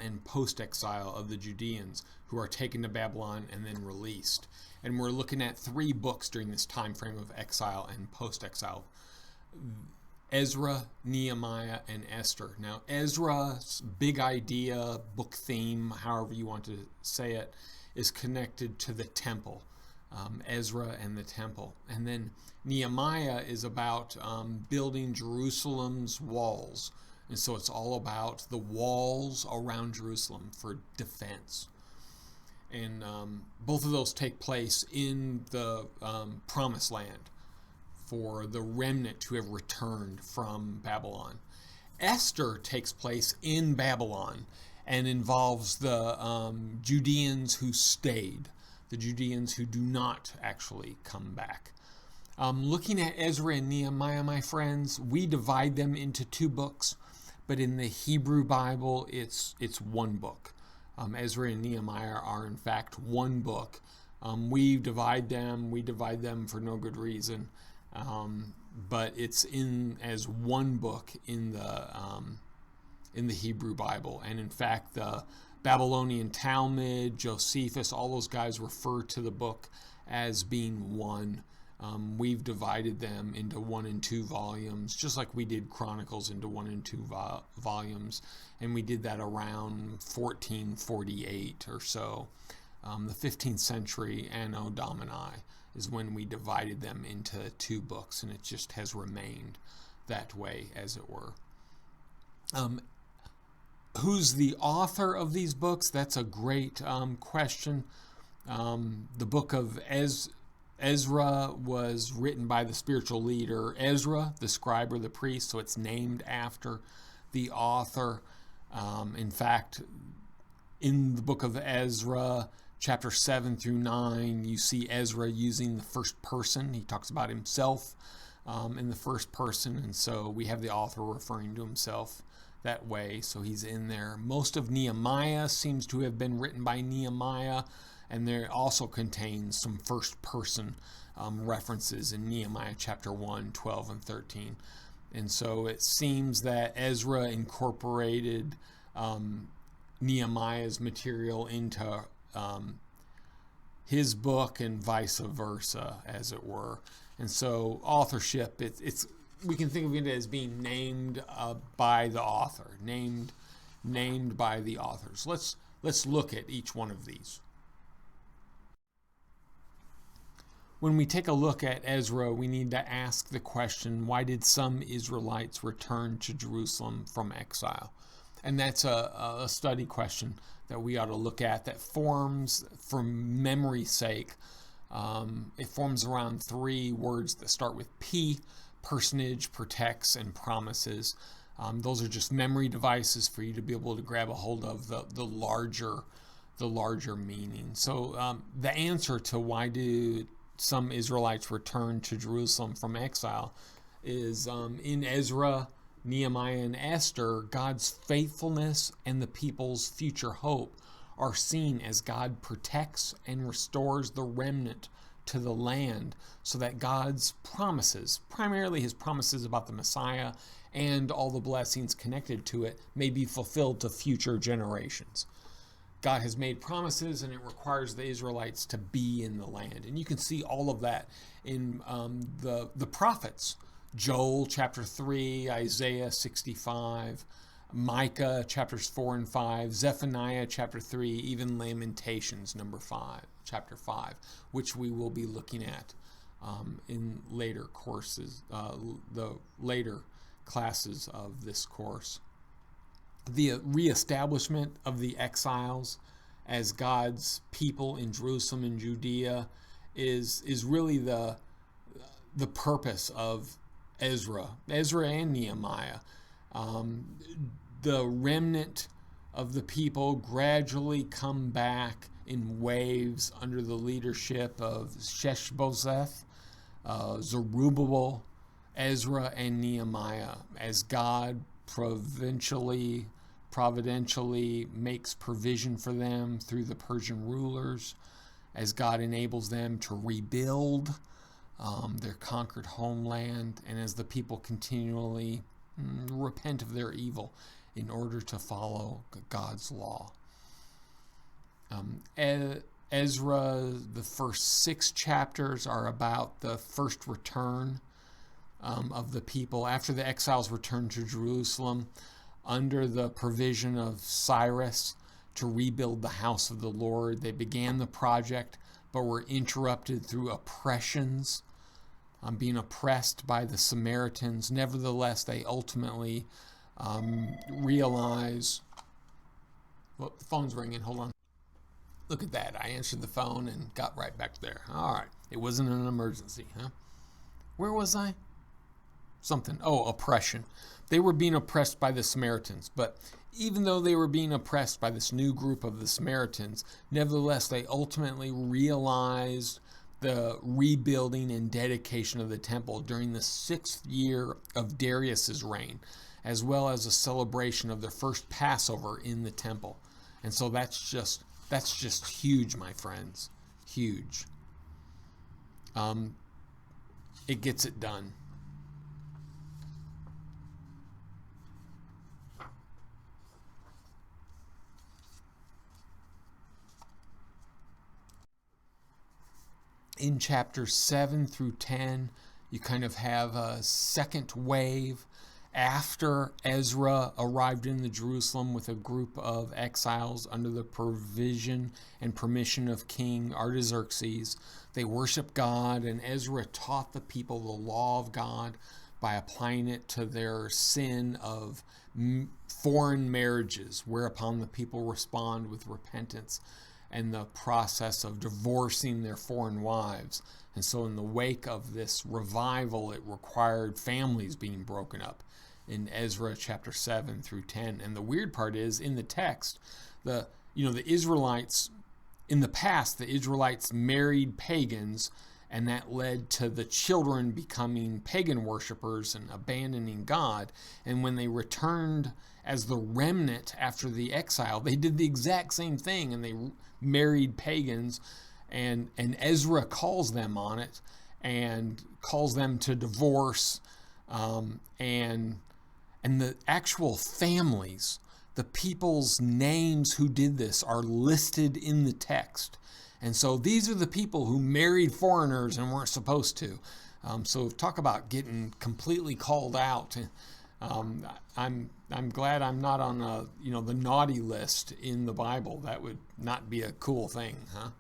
and post-exile of the Judeans who are taken to Babylon and then released. And we're looking at 3 books during this time frame of exile and post-exile. Ezra, Nehemiah, and Esther. Now, Ezra's big idea, book theme, however you want to say it, is connected to the temple. Ezra and the temple. And then Nehemiah is about building Jerusalem's walls. And so it's all about the walls around Jerusalem for defense. And both of those take place in the promised land for the remnant who have returned from Babylon. Esther takes place in Babylon and involves the Judeans who stayed, the Judeans who do not actually come back. Looking at Ezra and Nehemiah, my friends, we divide them into 2 books, but in the Hebrew Bible, it's 1 book. Ezra and Nehemiah are in fact 1 book. We divide them for no good reason, but it's in as 1 book in the Hebrew Bible. And in fact, the Babylonian Talmud, Josephus, all those guys refer to the book as being 1. We've divided them into 1 and 2 volumes, just like we did Chronicles into 1 and 2 volumes, and we did that around 1448 or so. The 15th century Anno Domini is when we divided them into 2 books, and it just has remained that way, as it were. Who's the author of these books? That's a great question. The book of Ezra was written by the spiritual leader Ezra, the scribe or the priest, so it's named after the author. In fact, in the book of Ezra, chapter 7 through 9, you see Ezra using the first person. He talks about himself in the first person, and so we have the author referring to himself that way, so he's in there. Most of Nehemiah seems to have been written by Nehemiah, and there also contains some first person references in Nehemiah chapter 1, 12, and 13. And so it seems that Ezra incorporated Nehemiah's material into his book and vice versa, as it were. And so authorship, we can think of it as being named by the author, named by the authors. Let's look at each one of these. When we take a look at Ezra, we need to ask the question, why did some Israelites return to Jerusalem from exile? And that's a study question that we ought to look at that forms, for memory's sake, it forms around 3 words that start with P: personage, protects, and promises. Those are just memory devices for you to be able to grab a hold of the larger meaning. So the answer to why do some Israelites return to Jerusalem from exile is in Ezra, Nehemiah, and Esther, God's faithfulness and the people's future hope are seen as God protects and restores the remnant to the land, so that God's promises, primarily his promises about the Messiah and all the blessings connected to it, may be fulfilled to future generations. God has made promises, and it requires the Israelites to be in the land. And you can see all of that in the prophets. Joel chapter 3, Isaiah 65, Micah chapters 4 and 5, Zephaniah chapter 3, even Lamentations chapter 5, which we will be looking at in later courses, the later classes of this course. The reestablishment of the exiles as God's people in Jerusalem and Judea is really the purpose of Ezra and Nehemiah. The remnant of the people gradually come back in waves under the leadership of Sheshbozeth, Zerubbabel, Ezra, and Nehemiah, as God providentially makes provision for them through the Persian rulers, as God enables them to rebuild their conquered homeland, and as the people continually repent of their evil in order to follow God's law. Ezra, the first 6 chapters are about the first return of the people after the exiles returned to Jerusalem under the provision of Cyrus to rebuild the house of the Lord. They began the project, but were interrupted through oppressions, being oppressed by the Samaritans. Nevertheless, they ultimately realize... Well, the phone's ringing. Hold on. Look at that. I answered the phone and got right back there. All right. It wasn't an emergency, huh? Where was I? Something. Oh, oppression. They were being oppressed by the Samaritans, but even though they were being oppressed by this new group of the Samaritans, nevertheless, they ultimately realized the rebuilding and dedication of the temple during the 6th year of Darius's reign, as well as a celebration of their first Passover in the temple. And so that's just huge, my friends. Huge. It gets it done. In chapters 7 through 10, you kind of have a second wave after Ezra arrived in the Jerusalem with a group of exiles under the provision and permission of King Artaxerxes. They worshiped God, and Ezra taught the people the law of God by applying it to their sin of foreign marriages, whereupon the people respond with repentance and the process of divorcing their foreign wives. And so in the wake of this revival, it required families being broken up in Ezra chapter 7 through 10. And the weird part is, in the text, the Israelites, in the past, the Israelites married pagans, and that led to the children becoming pagan worshipers and abandoning God. And when they returned as the remnant after the exile, they did the exact same thing, and they married pagans, and Ezra calls them on it and calls them to divorce, and the actual families, the people's names who did this, are listed in the text. And so these are the people who married foreigners and weren't supposed to. So talk about getting completely called out. I'm glad I'm not on the naughty list in the Bible. That would not be a cool thing, huh?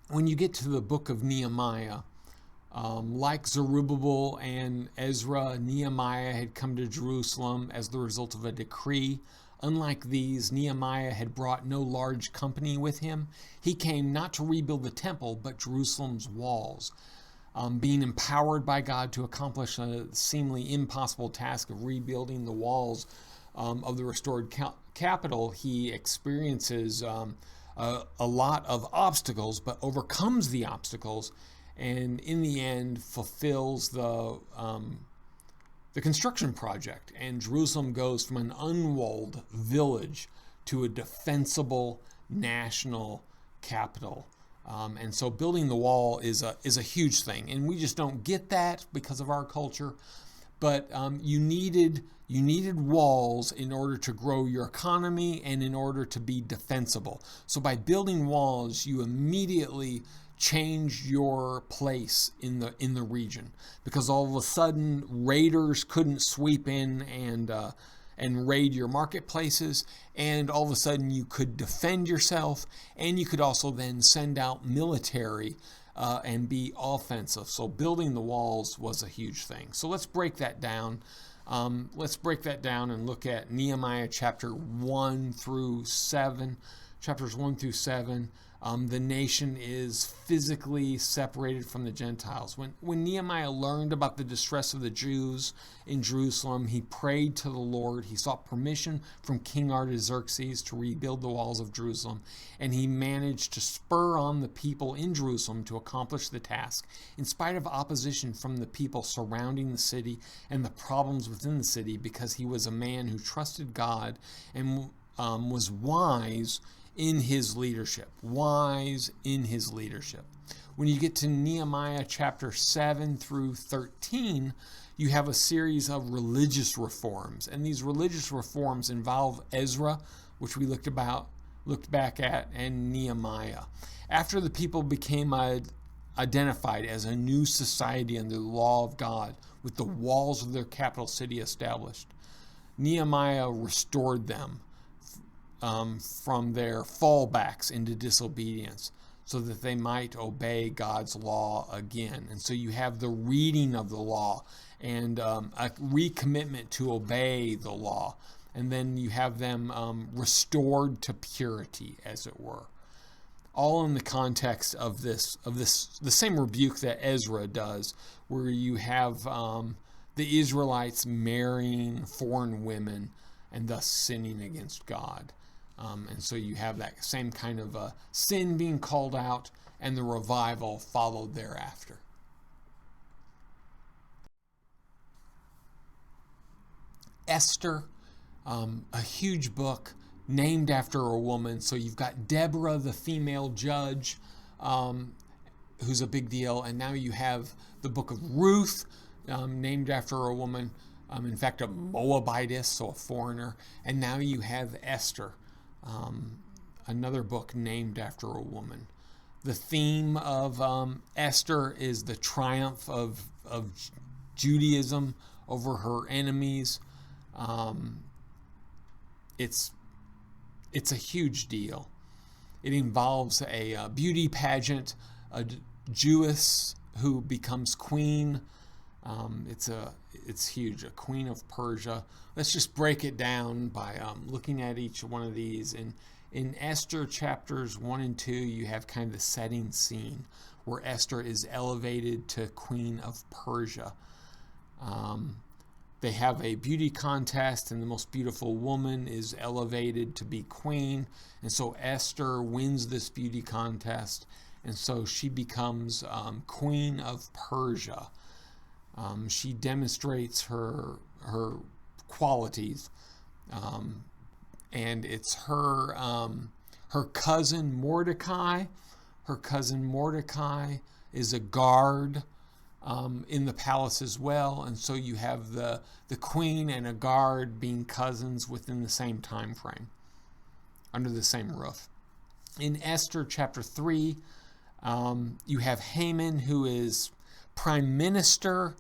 When you get to the book of Nehemiah, like Zerubbabel and Ezra, Nehemiah had come to Jerusalem as the result of a decree. Unlike these, Nehemiah had brought no large company with him. He came not to rebuild the temple, but Jerusalem's walls. Being empowered by God to accomplish a seemingly impossible task of rebuilding the walls of the restored capital, he experiences a lot of obstacles, but overcomes the obstacles, and in the end fulfills the construction project. And Jerusalem goes from an unwalled village to a defensible national capital. And so building the wall is a huge thing, and we just don't get that because of our culture. But you needed walls in order to grow your economy and in order to be defensible. So by building walls, you immediately change your place in the region, because all of a sudden raiders couldn't sweep in and raid your marketplaces, and all of a sudden you could defend yourself, and you could also then send out military and be offensive. So building the walls was a huge thing. So let's break that down. And look at Nehemiah chapter 1 through 7. Chapters 1 through 7. The nation is physically separated from the Gentiles. When Nehemiah learned about the distress of the Jews in Jerusalem, he prayed to the Lord. He sought permission from King Artaxerxes to rebuild the walls of Jerusalem, and he managed to spur on the people in Jerusalem to accomplish the task, in spite of opposition from the people surrounding the city and the problems within the city, because he was a man who trusted God and was wise in his leadership. When you get to Nehemiah chapter 7 through 13, you have a series of religious reforms. And these religious reforms involve Ezra, which we looked back at, and Nehemiah. After the people became identified as a new society under the law of God, with the walls of their capital city established, Nehemiah restored them from their fallbacks into disobedience, so that they might obey God's law again. And so you have the reading of the law and a recommitment to obey the law. And then you have them restored to purity, as it were. All in the context of the same rebuke that Ezra does, where you have the Israelites marrying foreign women and thus sinning against God. And so you have that same kind of sin being called out, and the revival followed thereafter. Esther, a huge book named after a woman. So you've got Deborah, the female judge, who's a big deal. And now you have the book of Ruth, named after a woman. In fact, a Moabitess, so a foreigner. And now you have Esther, another book named after a woman. The theme of Esther is the triumph of Judaism over her enemies. It's a huge deal. It involves a beauty pageant, a Jewess who becomes queen. It's huge, a queen of Persia. Let's just break it down by looking at each one of these. In Esther chapters 1 and 2, you have kind of the setting scene where Esther is elevated to queen of Persia. They have a beauty contest, and the most beautiful woman is elevated to be queen. And so Esther wins this beauty contest, and so she becomes queen of Persia. She demonstrates her qualities, and it's her cousin Mordecai. Her cousin Mordecai is a guard in the palace as well, and so you have the queen and a guard being cousins within the same time frame, under the same roof. In Esther chapter 3, you have Haman, who is prime minister.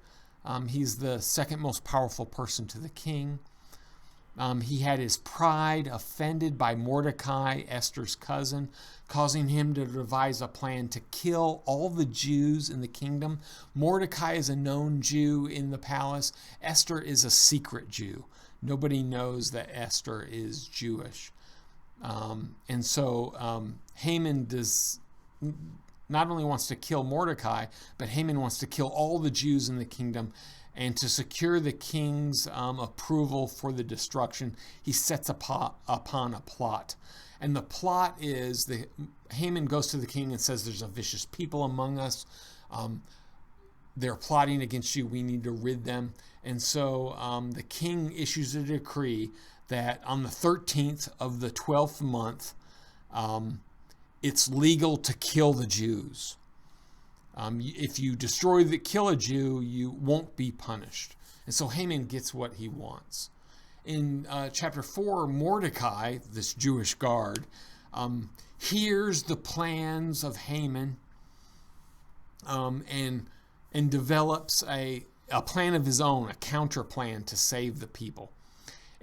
He's the second most powerful person to the king. He had his pride offended by Mordecai, Esther's cousin, causing him to devise a plan to kill all the Jews in the kingdom. Mordecai is a known Jew in the palace. Esther is a secret Jew. Nobody knows that Esther is Jewish. And so Haman not only wants to kill Mordecai, but Haman wants to kill all the Jews in the kingdom. And to secure the king's approval for the destruction, he sets upon a plot. And the plot is Haman goes to the king and says, there's a vicious people among us. They're plotting against you. We need to rid them. And so the king issues a decree that on the 13th of the 12th month, it's legal to kill the Jews. If you kill a Jew, you won't be punished. And so Haman gets what he wants. In chapter 4, Mordecai, this Jewish guard, hears the plans of Haman and develops a plan of his own, a counter plan to save the people.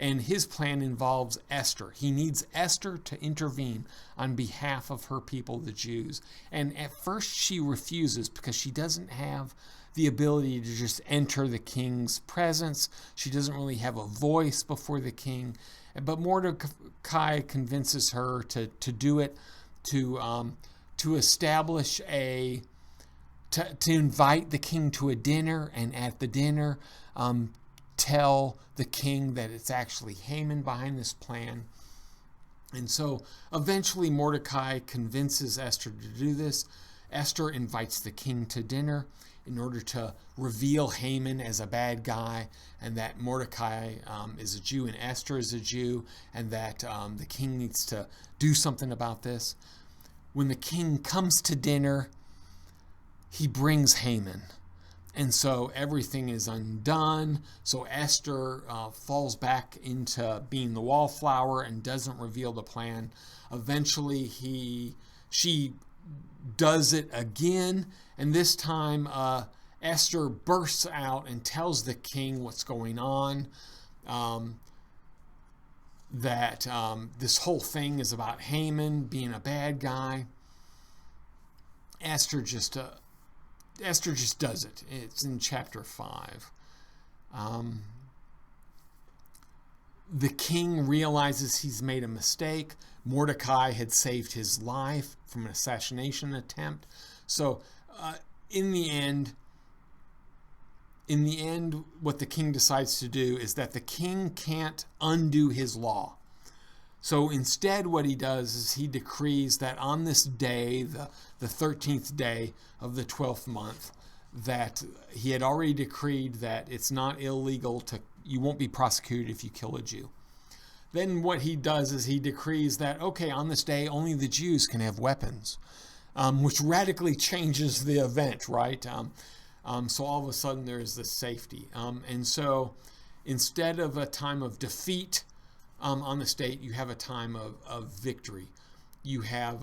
And his plan involves Esther. He needs Esther to intervene on behalf of her people, the Jews. And at first she refuses because she doesn't have the ability to just enter the king's presence. She doesn't really have a voice before the king. But Mordecai convinces her to do it, to establish to invite the king to a dinner, and at the dinner, tell the king that it's actually Haman behind this plan. And so eventually Mordecai convinces Esther to do this. Esther invites the king to dinner in order to reveal Haman as a bad guy, and that Mordecai is a Jew and Esther is a Jew, and that the king needs to do something about this. When the king comes to dinner, he brings Haman. And so everything is undone. So Esther falls back into being the wallflower and doesn't reveal the plan. Eventually, she does it again, and this time Esther bursts out and tells the king what's going on. That this whole thing is about Haman being a bad guy. Esther just does it. It's in chapter 5. The king realizes he's made a mistake. Mordecai had saved his life from an assassination attempt. So in the end, what the king decides to do is that the king can't undo his law. So instead, what he does is he decrees that on this day, the 13th day of the 12th month, that he had already decreed that it's not illegal you won't be prosecuted if you kill a Jew. Then what he does is he decrees that, okay, on this day, only the Jews can have weapons, which radically changes the event, right? So all of a sudden there's this safety. And so instead of a time of defeat on the state, you have a time of victory. You have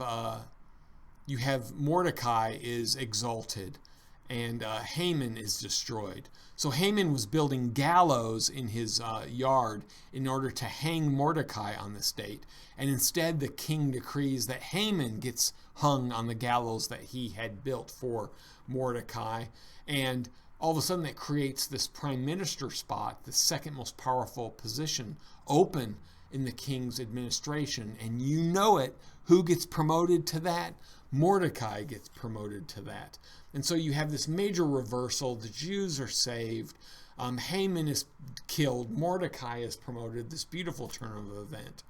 Mordecai is exalted, and Haman is destroyed. So Haman was building gallows in his yard in order to hang Mordecai on the state. And instead the king decrees that Haman gets hung on the gallows that he had built for Mordecai. And all of a sudden that creates this prime minister spot, the second most powerful position, open in the king's administration. And you know it, who gets promoted to that? Mordecai gets promoted to that. And so you have this major reversal. The Jews are saved. Haman is killed. Mordecai is promoted. This beautiful turn of event.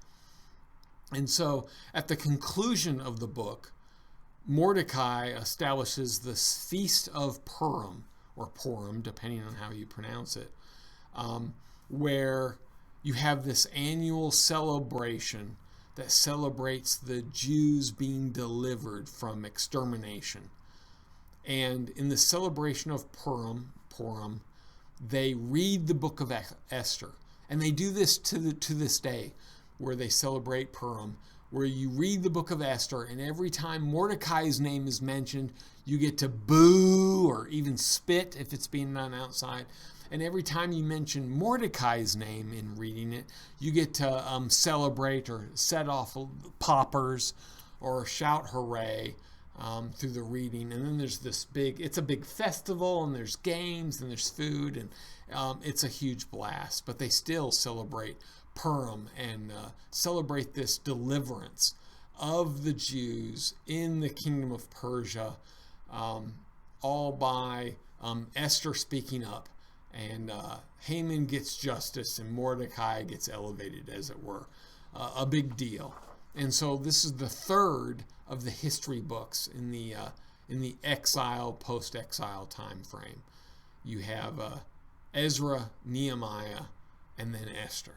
And so at the conclusion of the book, Mordecai establishes this Feast of Purim, or Purim, depending on how you pronounce it, where you have this annual celebration that celebrates the Jews being delivered from extermination. And in the celebration of Purim, they read the book of Esther. And they do this to this day, where they celebrate Purim, where you read the book of Esther, and every time Mordecai's name is mentioned, you get to boo or even spit if it's being done outside. And every time you mention Mordecai's name in reading it, you get to celebrate or set off poppers or shout hooray through the reading. And then there's this it's a big festival, and there's games, and there's food, and it's a huge blast. But they still celebrate Purim and celebrate this deliverance of the Jews in the kingdom of Persia, all by Esther speaking up. And Haman gets justice, and Mordecai gets elevated, as it were. A big deal. And so this is the third of the history books in the exile, post-exile time frame. You have Ezra, Nehemiah, and then Esther.